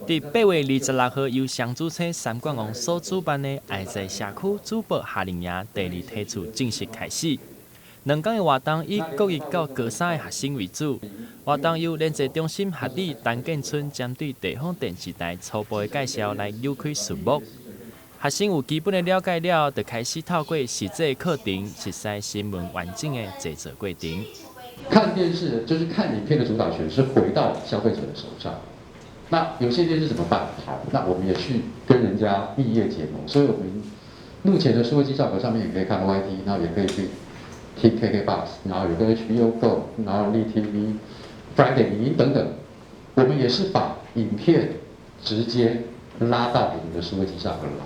伫8月26號由雙主車三冠王所主辦的愛在社區主播夏令營第2梯次正式開始。2天的活動以國語到高三的學生為主，活動由連接中心學理陳建春針對地方電視台初步的介紹來扭開序幕。學生有基本的了解了，就開始透過實際課程，熟悉新聞完整的製作過程。看電視就是看影片的主導權是回到消費者的手上。那有線電視怎麼辦？好，那我們也去跟人家異業結盟，所以我們目前的數位機上盒上面也可以看 YT， 然後也可以去聽 KKBOX， 然後有個 HBO Go， 然後立 TV、Friday 影音等等，我們也是把影片直接拉到我們的數位機上盒來。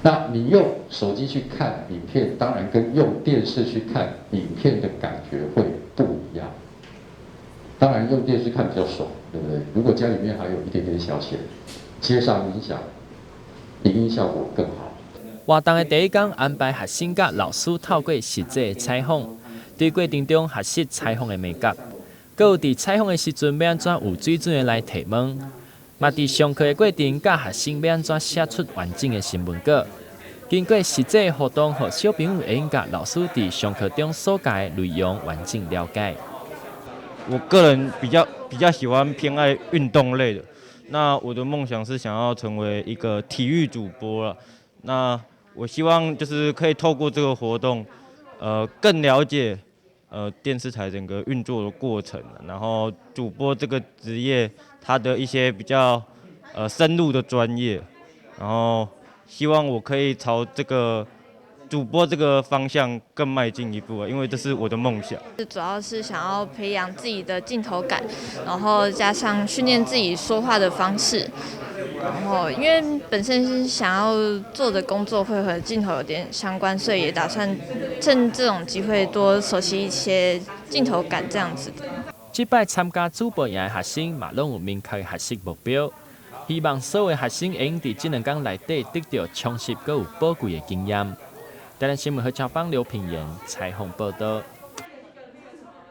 那你用手機去看影片，當然跟用電視去看影片的感覺會不一樣。當然用電視看比較爽，對不對？如果家裡面還有一點點小錢，接上音響，影音效果更好。活動的第一天安排學生甲老師透過實際的採訪，在過程中學習採訪的美感，還有在採訪的時陣要安怎有水準的來提問，嘛在上課的過程甲學生要安怎寫出完整的新聞稿。經過實際活動，讓小朋友會用甲老師在上課中所教的內容完整了解。我個人比較喜歡偏愛運動類的，那我的夢想是想要成為一個體育主播了。那我希望就是可以透過這個活動，更了解電視台整個運作的過程，然後主播這個職業它的一些比較深入的專業，然後希望我可以朝這個主播這個方向更邁進一步，因為這是我的夢想。主要是想要培養自己的鏡頭感，然後加上訓練自己說話的方式。然後因為本身是想要做的工作會和鏡頭有點相關，所以也打算趁這種機會多熟悉一些鏡頭感這樣子的。這擺參加主播營的學生嘛，攏有明確的學習目標，希望所有學生會用在這2天內底得到充實佮有寶貴的經驗。台南新聞何超邦劉品言採訪報道。